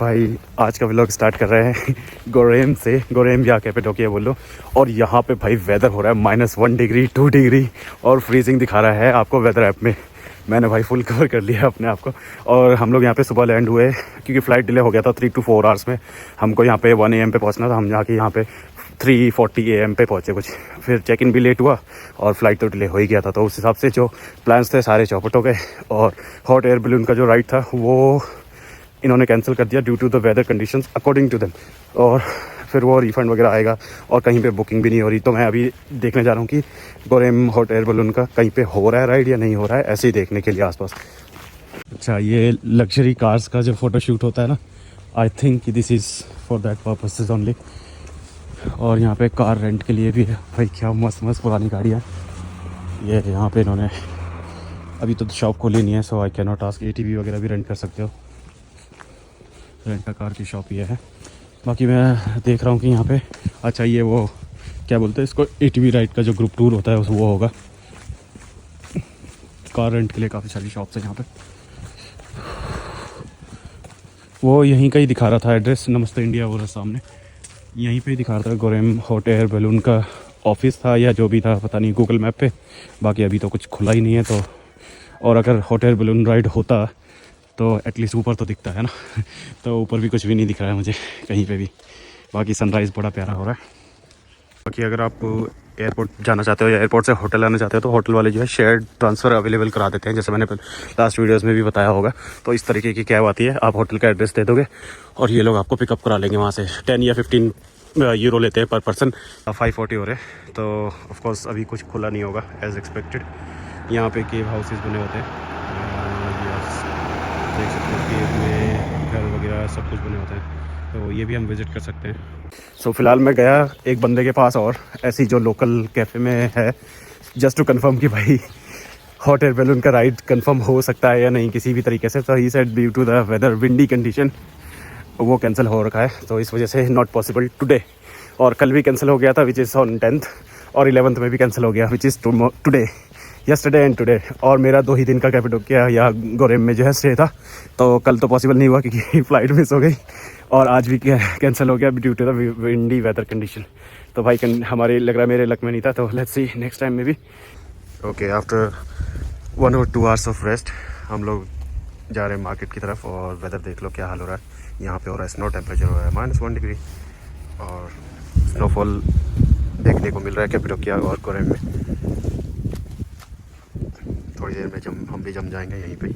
भाई आज का व्लॉग स्टार्ट कर रहे हैं गोरेम से। गोरेम या कैपेडोकिया बोल लो। और यहाँ पे भाई वेदर हो रहा है -1 डिग्री 2 डिग्री और फ्रीजिंग दिखा रहा है आपको वेदर ऐप में। मैंने भाई फुल कवर कर लिया अपने आप को। और हम लोग यहाँ पे सुबह लैंड हुए क्योंकि फ़्लाइट डिले हो गया था 3 to 4 आवर्स में। हमको यहाँ पे 1 AM पे पहुँचना था। हम जाके यहाँ पे 3:40 AM पे पहुँचे कुछ। फिर चेक इन भी लेट हुआ और फ्लाइट तो डिले हो ही गया था। तो उस हिसाब से जो प्लान्स थे सारे चौपट हो गए। और हॉट एयर बलून का जो राइड था वो इन्होंने कैंसिल कर दिया due to the weather conditions according to them. और फिर वो रिफ़ंड वगैरह आएगा और कहीं पे बुकिंग भी नहीं हो रही। तो मैं अभी देखने जा रहा हूँ कि गोरेम हॉट एयर बलून का कहीं पे हो रहा है राइड या नहीं हो रहा है, ऐसे ही देखने के लिए आसपास। अच्छा, ये लग्जरी कार्स का जो फ़ोटो शूट होता है ना, I think this is for that purposes only. और यहाँ पे कार रेंट के लिए भी है भाई। क्या मस्त मस्त पुरानी गाड़ियाँ। ये यहाँ पे इन्होंने अभी तो शॉप खोली नहीं है, so I can not ask. ATV वगैरह भी रेंट कर सकते हो। रेंट का कार की शॉप ये है। बाकी मैं देख रहा हूँ कि यहाँ पे अच्छा ये वो क्या बोलते हैं इसको, ATV राइड का जो ग्रुप टूर होता है वो होगा। कार रेंट के लिए काफ़ी सारी शॉप्स हैं यहाँ पे। वो यहीं का ही दिखा रहा था एड्रेस, नमस्ते इंडिया वो रहा सामने, यहीं पे ही दिखा रहा था। गोरेम हॉट एयर बलून का ऑफिस था या जो भी था पता नहीं गूगल मैप पे। बाकी अभी तो कुछ खुला ही नहीं है। तो और अगर हॉट एयर बलून राइड होता तो एटलीस्ट ऊपर तो दिखता है ना। तो ऊपर भी कुछ भी नहीं दिख रहा है मुझे कहीं पे भी। बाकी सनराइज़ बड़ा प्यारा हो रहा है। बाकी अगर आप एयरपोर्ट जाना चाहते हो या एयरपोर्ट से होटल आना चाहते हो तो होटल वाले जो है शेयर्ड ट्रांसफ़र अवेलेबल करा देते हैं, जैसे मैंने लास्ट वीडियोस में भी बताया होगा। तो इस तरीके की कैब आती है, आप होटल का एड्रेस दे दोगे और ये लोग आपको पिकअप करा लेंगे वहाँ से। 10 या 15 यूरो लेते हैं पर पर्सन। 540 हो रहे। तो ऑफकोर्स अभी कुछ खुला नहीं होगा एज एक्सपेक्टेड। यहाँ पे केव हाउसेस बने होते हैं, देख सकते हो। केव में घर वगैरह सब कुछ बने होते हैं, तो ये भी हम विज़िट कर सकते हैं। सो फिलहाल मैं गया एक बंदे के पास और ऐसी जो लोकल कैफ़े में है, जस्ट टू कंफर्म कि भाई हॉट एयर बैलून का राइड कंफर्म हो सकता है या नहीं किसी भी तरीके से। तो he said due to the weather windy condition वो कैंसिल हो रखा है, तो इस वजह से नॉट पॉसिबल टुडे। और कल भी कैंसिल हो गया था विच इज़ ऑन 10th, और 11th में भी कैंसिल हो गया which is today, yesterday and today. और मेरा 2 ही दिन का कैपेडोकिया या गोरेम में जो है स्टे था। तो कल तो पॉसिबल नहीं हुआ क्योंकि फ़्लाइट मिस हो गई, और आज भी कैंसिल हो गया due to the windy weather condition. तो भाई हमारे लग रहा है मेरे लक में नहीं था। तो लेट्स सी नेक्स्ट टाइम में भी। Okay, after 1 or 2 hours of rest हम लोग जा रहे हैं मार्केट की तरफ। और वेदर देख लो क्या हाल हो रहा है। यहाँ पे हो रहा है स्नो, टेम्परेचर हो रहा है -1 डिग्री और स्नोफॉल देखने को मिल रहा है कैपेडोकिया और गोरेम में। थोड़ी देर में हम भी जम जाएंगे यहीं पे।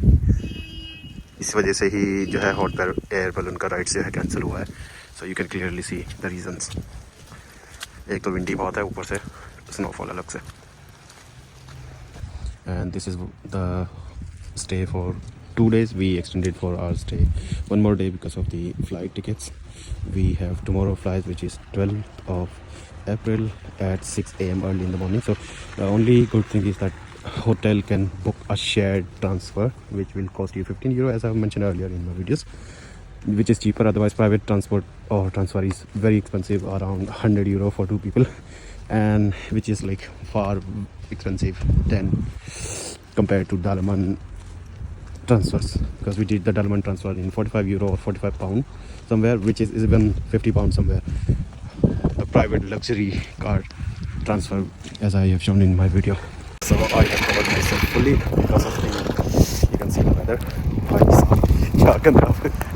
इस वजह से ही जो है हॉट एयर बलून का राइड से है कैंसिल हुआ है। So you can clearly see the reasons. एक तो विंडी बहुत है, ऊपर से स्नोफॉल अलग से। And this is the stay for 2 days. We extended for our stay 1 more day because of the flight tickets. We have tomorrow flight which is 12th of April at 6 AM early in the morning. So the only good thing is that hotel can book a shared transfer which will cost you 15 euro, as I mentioned earlier in my videos, which is cheaper. Otherwise private transport or transfer is very expensive, around 100 euro for 2 people, and which is like far expensive than compared to Dalaman transfers, because we did the Dalaman transfer in 45 euro or 45 pound somewhere, which is even 50 pound somewhere, the private luxury car transfer, as I have shown in my video. So I have covered myself fully because of the, you can see the weather. क्या करना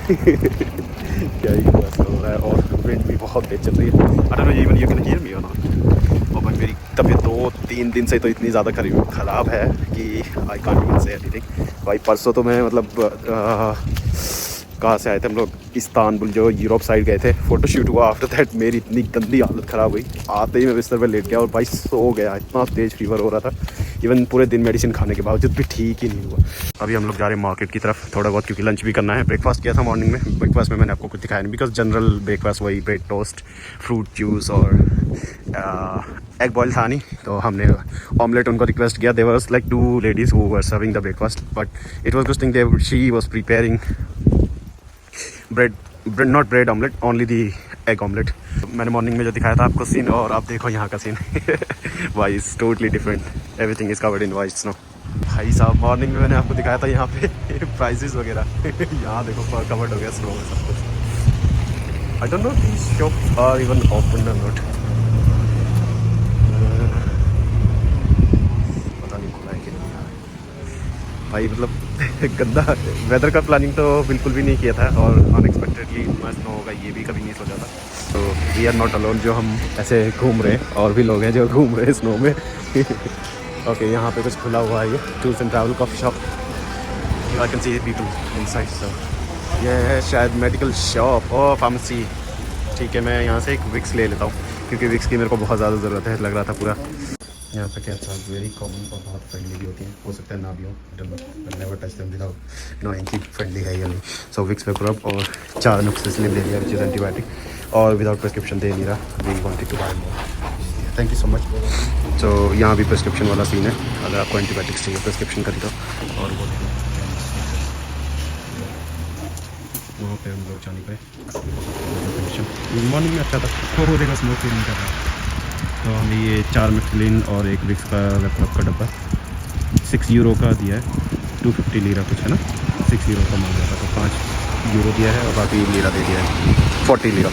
क्या ही बस हो रहा है। और wind भी बहुत तेज चल रही है। I don't know even you can hear me or not। और भाई मेरी तबीयत 2-3 दिन से तो इतनी ज़्यादा ख़राब है कि I can't even say anything. भाई परसों तो मैं मतलब कहाँ से आए थे हम लोग, इस्तांबुल जो यूरोप साइड गए थे, फ़ोटोशूट हुआ। आफ्टर दैट मेरी इतनी गंदी हालत ख़राब हुई, आते ही मैं बिस्तर पर लेट गया और भाई सो गया। इतना तेज़ फीवर हो रहा था, इवन पूरे दिन मेडिसिन खाने के बावजूद भी ठीक ही नहीं हुआ। अभी हम लोग जा रहे हैं मार्केट की तरफ थोड़ा बहुत, क्योंकि लंच भी करना है। ब्रेकफास्ट किया था मॉर्निंग में। ब्रेकफास्ट में मैंने आपको कुछ दिखाया नहीं, बिकॉज जनरल ब्रेकफास्ट वही ब्रेड टोस्ट, फ्रूट जूस और एग बॉयल था नहीं। तो हमने ऑमलेट उनको रिक्वेस्ट किया। There was like 2 ladies who were serving the breakfast, but it was good thing she was preparing bread, not bread omelette, only the egg omelette. मैंने morning में जो दिखाया था आपको सीन, और आप देखो यहाँ का सीन। Wise totally different, everything is covered in white snow. भाई साहब मॉर्निंग में मैंने आपको दिखाया था यहाँ पे प्राइजेस वगैरह यहाँ देखो कवर्ड हो गया स्नो में सब कुछ। I don't know these shop are even open और नॉट, पता नहीं खुला है कि नहीं भाई। मतलब गंदा वेदर का प्लानिंग तो बिल्कुल भी नहीं किया था और अनएक्सपेक्टेडली इतना स्नो होगा ये भी कभी नहीं सोचा था। तो वी आर नॉट अलोन जो हम ऐसे घूम रहे हैं, और भी लोग हैं जो घूम रहे हैं स्नो में ओके यहाँ पे कुछ खुला हुआ है, ये tours and travel coffee shop. I can see people inside. So ये है शायद मेडिकल शॉप और फार्मेसी। ठीक है, मैं यहाँ से एक विक्स ले लेता हूँ क्योंकि विक्स की मेरे को बहुत ज़्यादा ज़रूरत है, लग रहा था पूरा। यहाँ पे क्या था, वेरी कॉमन और बहुत फ्रेंडली भी होती हैं, हो सकता है ना भी हो, never touch them without knowing कि फ्रेंडली है या नहीं। सो विक्स वेपरअप और 4 नुस्खे ले लिया विच इज़ एंटीबायोटिक, और विदाउट प्रिस्क्रिप्शन दे नहीं रहा। We wanted to buy more, thank you so much. तो यहाँ भी प्रिस्क्रिप्शन वाला सीन है, अगर आपको एंटीबायोटिक्स चाहिए प्रिस्क्रिप्शन करी दो। और वो वहाँ पे हम लोग जाने पे मॉर्निंग में अच्छा था, वो देखो स्मोक नहीं कर रहा। तो हमें ये 4 मैक्सिलिन और एक विक्स का वेपरअप का डब्बा 6 यूरो का दिया है, 250 लीरा कुछ है ना, 6 यूरो का मांग रहा था, तो 5 यूरो दिया है और बाकी लीरा दे दिया है, 40 लीरा।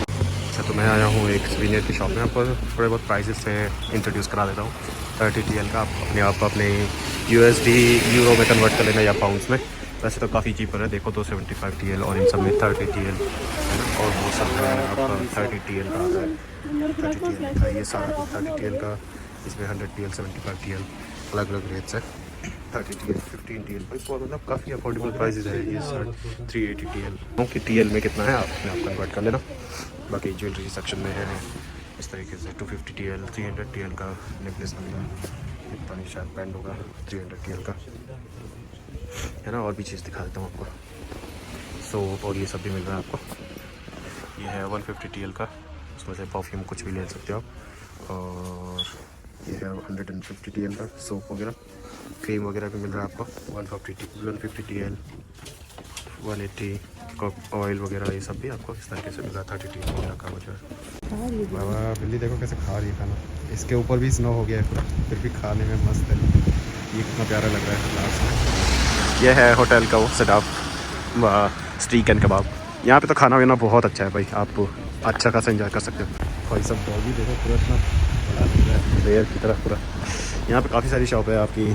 अच्छा, तो मैं आया हूँ एक सीनियर की शॉप में, आपको थोड़े बहुत प्राइसेस से इंट्रोड्यूस करा देता हूँ। 30 TL का आप अपने USD यूरो में कन्वर्ट कर लेना या पाउंड्स में, वैसे तो काफ़ी चीपर है। देखो 275 TL और इन सब में 30 TL और वो सब है आपका 30 TL का आता है, 30 TL का ये सारा 30 TL का, इसमें 100 TL 75 TL अलग अलग रेट्स है। 30 TL 15 TL भाई मतलब काफ़ी अफोर्डेबल प्राइसेस है। ये सर 380 TL, क्योंकि TL में कितना है आपने आप कन्वर्ट कर लेना। बाकी ज्वेलरी सेक्शन में है इस तरीके से 250 TL 300 TL का नेकलेस मिलेगा, पता नहीं शायद बैंड होगा 300 TL का है ना। और भी चीज़ दिखा देता हूँ आपको। सोप और ये सब भी मिल रहा है आपको। ये है 150 TL का, उसमें से परफ्यूम कुछ भी ले सकते हो आप। और ये है 150 TL का सोप वगैरह, क्रीम वगैरह भी मिल रहा है आपको। 150 TL 180 ऑयल वगैरह ये सब भी आपको इस तरीके से मिल रहा है। 30 TL वगैरह का वजह। बाबा बिल्ली देखो कैसे खा रही है खाना, इसके ऊपर भी स्नो हो गया है पूरा, फिर भी खाने में मस्त है। ये कितना प्यारा लग रहा है लास्ट में। यह है होटल का वो सेटअप, स्टीक एंड कबाब। यहाँ पे तो खाना वाना बहुत अच्छा है भाई, आप अच्छा खासा एंजॉय कर सकते हो। भाई सब डॉगी देखो पूरा इतना बड़ा लग रहा है, बेयर की तरह पूरा। यहाँ पे काफ़ी सारी शॉप है आपकी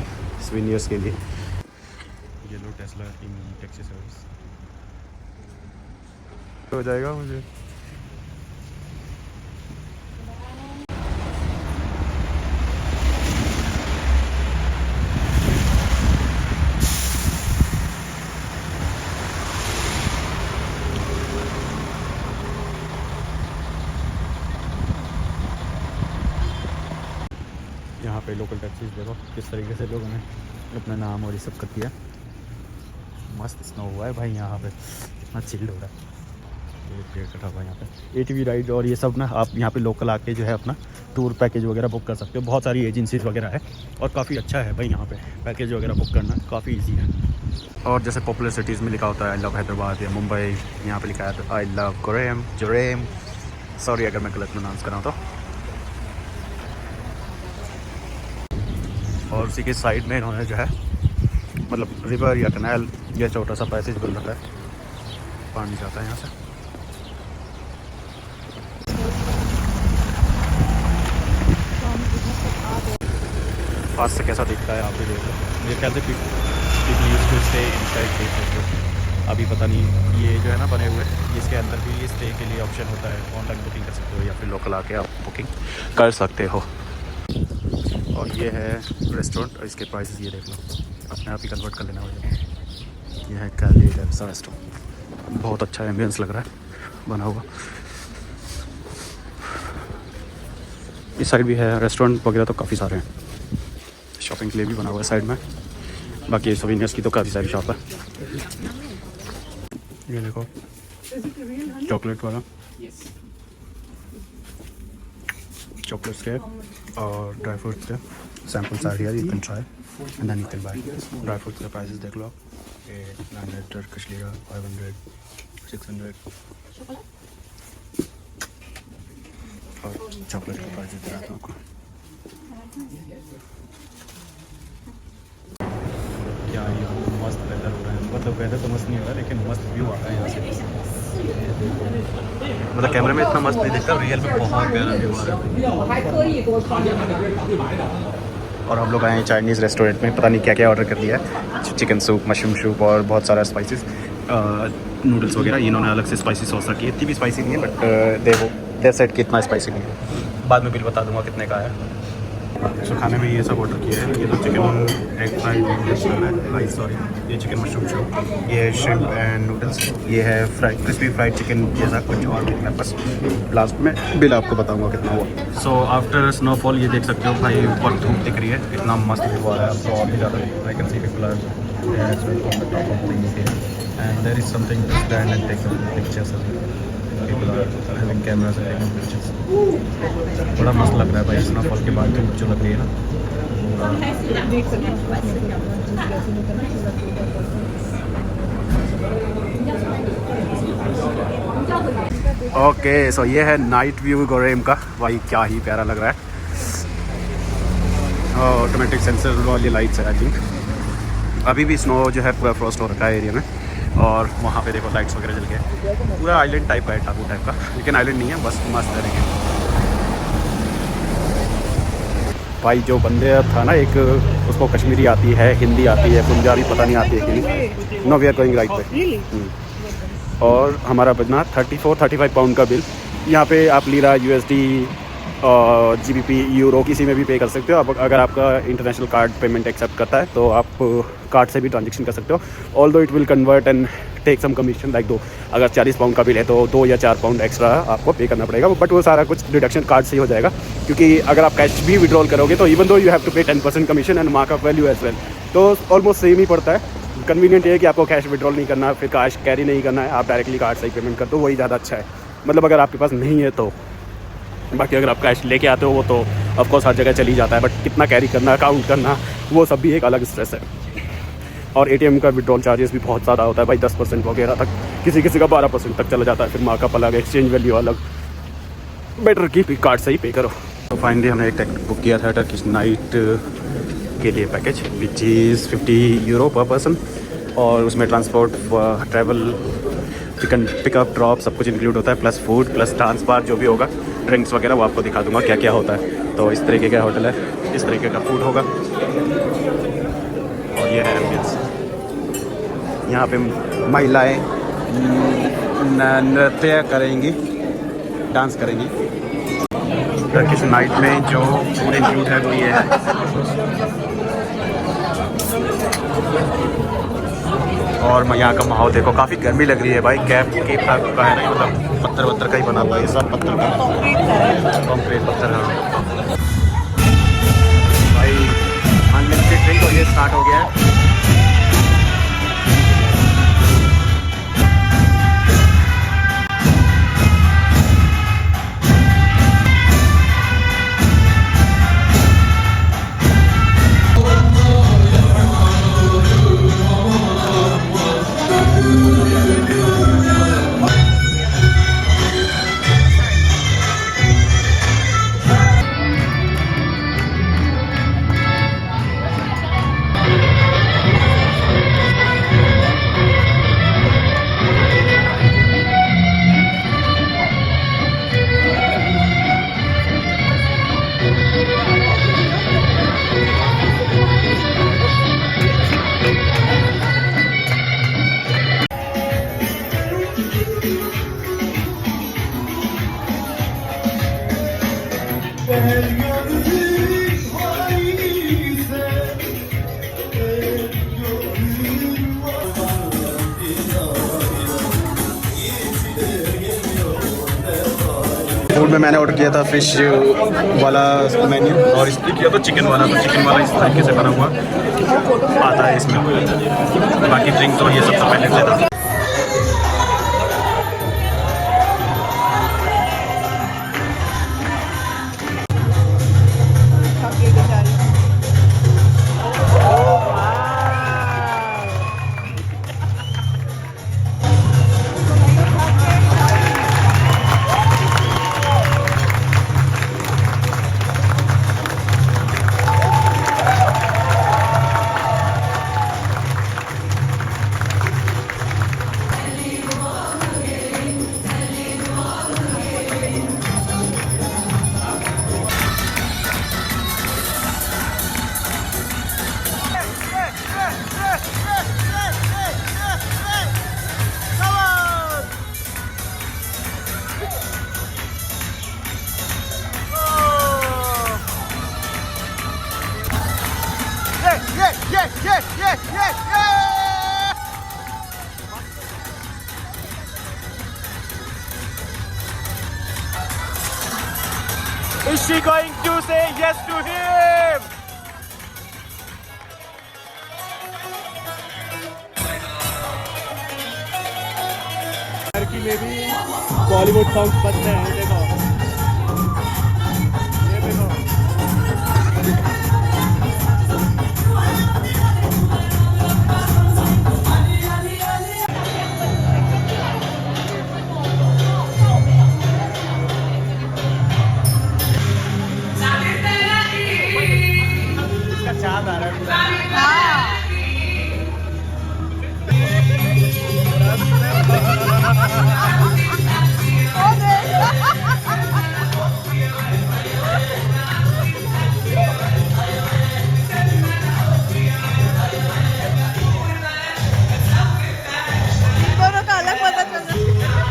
स्विनियर्स के लिए। ये लो टेस्ला इन टैक्सी सर्विस हो जाएगा मुझे। यहाँ पे लोकल टैक्सीज देखो किस तरीके से लोगों ने अपना नाम और ये सब कर दिया। मस्त स्नो हुआ है भाई यहाँ पे, कितना चिल्ड हो रहा है। ये पेड़ कटा हुआ है यहाँ पे। ATV राइड और ये सब ना आप यहाँ पे लोकल आके जो है अपना टूर पैकेज वगैरह बुक कर सकते हो। बहुत सारी एजेंसीज वगैरह है और काफ़ी अच्छा है भाई यहाँ पे पैकेज वगैरह बुक करना काफ़ी ईजी है। और जैसे पॉपुलर सिटीज़ में लिखा होता है आई लव हैदराबाद या मुंबई, यहाँ पे लिखा है आई लव जोरेम। सॉरी अगर मैं गलत प्रोनाउंस कर रहा हूँ तो। और उसी के साइड में इन्होंने जो है मतलब रिवर या कैनाल या छोटा सा पैसेज बन रखा है, पानी जाता है यहाँ से। पास से कैसा दिखता है आप भी देख लो। ये कहते people used to stay inside. अभी पता नहीं ये जो है ना बने हुए इसके अंदर भी ये स्टे के लिए ऑप्शन होता है, ऑनलाइन बुकिंग कर सकते हो या फिर लोकल आके आप बुकिंग कर सकते हो। और ये है रेस्टोरेंट और इसके प्राइसेस ये देख लो, अपने आप ही कन्वर्ट कर लेना हो जाए। ये है कैली रेस्टोरेंट, बहुत अच्छा एम्बियंस लग रहा है बना हुआ। इस साइड भी है रेस्टोरेंट वगैरह तो काफ़ी सारे हैं, शॉपिंग के लिए भी बना हुआ है साइड में। बाकी सोवेनियर्स की तो काफ़ी सारी शॉप है। ये देखो चॉकलेट वाला, चॉकलेट्स के और ड्राई फ्रूट्स के samples are here, you can try and then you can buy. Dry fruits के प्राइसेस देख लो आप, 900 टर्किश लीरा, 500, 600 और चॉकलेट के प्राइसेस दिखाता हूँ आपको। क्या ही मस्त वेदर हो रहा है, मतलब वेदर तो मस्त नहीं हो रहा है लेकिन मस्त व्यू आ रहा है यहाँ से। मतलब कैमरे में इतना मस्त नहीं दिखता, रियल में बहुत प्यारा व्यू आ रहा है। और हम लोग आए हैं चाइनीज़ रेस्टोरेंट में, पता नहीं क्या क्या ऑर्डर कर दिया है, चिकन सूप, मशरूम सूप और बहुत सारा स्पाइसेस, नूडल्स वगैरह। इन्होंने अलग से स्पाइसी सॉस रखी है, इतनी भी स्पाइसी नहीं है बट देखो दे सेट कि इतना स्पाइसी नहीं है। बाद में बिल बता दूंगा कितने का है। सो खाने में ये सब ऑर्डर किया है। ये तो chicken egg fried noodles rice, sorry, ये चिकन मशरूम सूप, ये है श्रिम्प एंड नूडल्स, ये है फ्राइड क्रिस्पी फ्राइड चिकन जैसा कुछ और मैं बस लास्ट में बिल आपको बताऊंगा कितना हुआ। सो आफ्टर स्नोफॉल ये देख सकते हो भाई, ऊपर धूप दिख रही है, कितना मस्त व्यू आ रहा है। आपको और भी ज़्यादा I can see people are and there is something to stand and take some pictures and people are having cameras and taking pictures. बड़ा मस्त लग रहा है भाई स्नोफॉल के बाद धूप जो लग रही है ना। ओके सो ये है नाइट व्यू गोरेम का, भाई क्या ही प्यारा लग रहा है। ऑटोमेटिक सेंसर वाली लाइट्स है आई थिंक। अभी भी स्नो जो है पूरा फ्रॉस्ट हो रखा है एरिया में, और वहाँ पे देखो लाइट्स वगैरह जल के, पूरा आइलैंड टाइप का है, टापू टाइप का, लेकिन आइलैंड नहीं है, बस मस्त रहेंगे। भाई जो बंदे था ना, एक उसको कश्मीरी आती है, हिंदी आती है, पंजाबी पता नहीं आती है कि no, we are going right पे। और हमारा बजना 34-35 पाउंड का बिल। यहाँ पे आप लीरा, USD और GBP, यूरो किसी में भी पे कर सकते हो। अब अगर आपका इंटरनेशनल कार्ड पेमेंट एक्सेप्ट करता है तो आप कार्ड से भी ट्रांजेक्शन कर सकते हो। Although it will convert and take some commission like though, अगर 40 पाउंड का बिल है तो 2 या 4 पाउंड एक्स्ट्रा आपको पे करना पड़ेगा, बट वो सारा कुछ डिडक्शन कार्ड से ही हो जाएगा। क्योंकि अगर आप कैश भी विड्रॉल करोगे तो even though you have to pay 10% commission and markup value as well, तो ऑलमोस्ट सेम ही पड़ता है। कन्वीनियंट ये है कि आपको कैश विड्रॉल नहीं करना, फिर कैश कैरी नहीं करना है, आप डायरेक्टली कार्ड से ही पेमेंट कर दो, वही ज़्यादा अच्छा है। मतलब अगर आपके पास नहीं है तो, बाकी अगर आप कैश लेके आते हो वो तो ऑफकोर्स हर जगह चली जाता है, बट कितना कैरी करना, काउंट करना, वो सब भी एक अलग स्ट्रेस है। और ATM का विड्रॉल चार्जेस भी बहुत ज़्यादा होता है भाई, 10% वगैरह तक, किसी किसी का 12% तक चला जाता है, फिर मार्कअप अलग, एक्सचेंज वैल्यू अलग। बेटर की कार्ड से ही पे करो। तो फाइनली हमने एक टिकट बुक किया था टर्किश नाइट के लिए पैकेज, विच इज़ 50 यूरो पर पर्सन, और उसमें transport, travel, chicken pickup drop सब कुछ इंक्लूड होता है, plus food, plus dance bar जो भी होगा, ड्रिंक्स वगैरह, वो आपको दिखा दूंगा क्या क्या होता है। तो इस तरीके का होटल है, इस तरीके का फूड होगा, और ये है एम्बियंस। यहाँ पे महिलाएं नृत्य करेंगी, डांस करेंगी। टर्किश नाइट में जो फूड इंक्लूड है वो ये है। और मैं यहाँ का माहौल देखो, काफ़ी गर्मी लग रही है भाई। कैप के का है ना, मतलब पत्थर वत्थर का ही बना हुआ है, ये सब पत्थर का, कॉन्क्रीट पत्थर है भाई। अनलिमिटेड ड्रिंक और ये स्टार्ट हो गया है। फूड में मैंने ऑर्डर किया था फिश वाला मेन्यू, और इसलिए किया तो चिकन वाला, तो चिकन वाला इस तरीके से बना हुआ आता है इसमें। बाकी ड्रिंक तो ये सब तो पहले लेता। Is she going to say yes to him? लड़की में भी बॉलीवुड सॉन्ग बजते हैं, देखो ये देखो। इसका चांद आ रहा है। दोनों का अलग पता चल रहा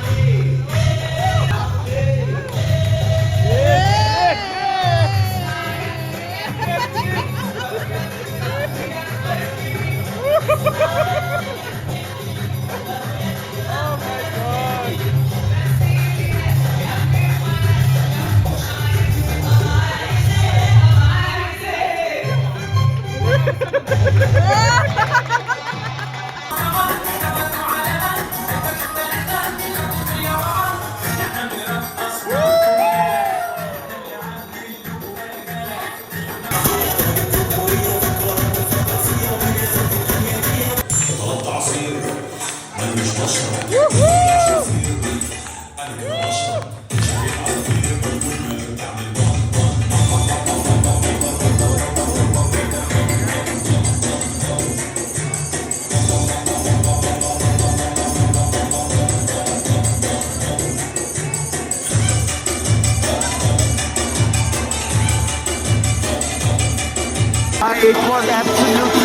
It was absolutely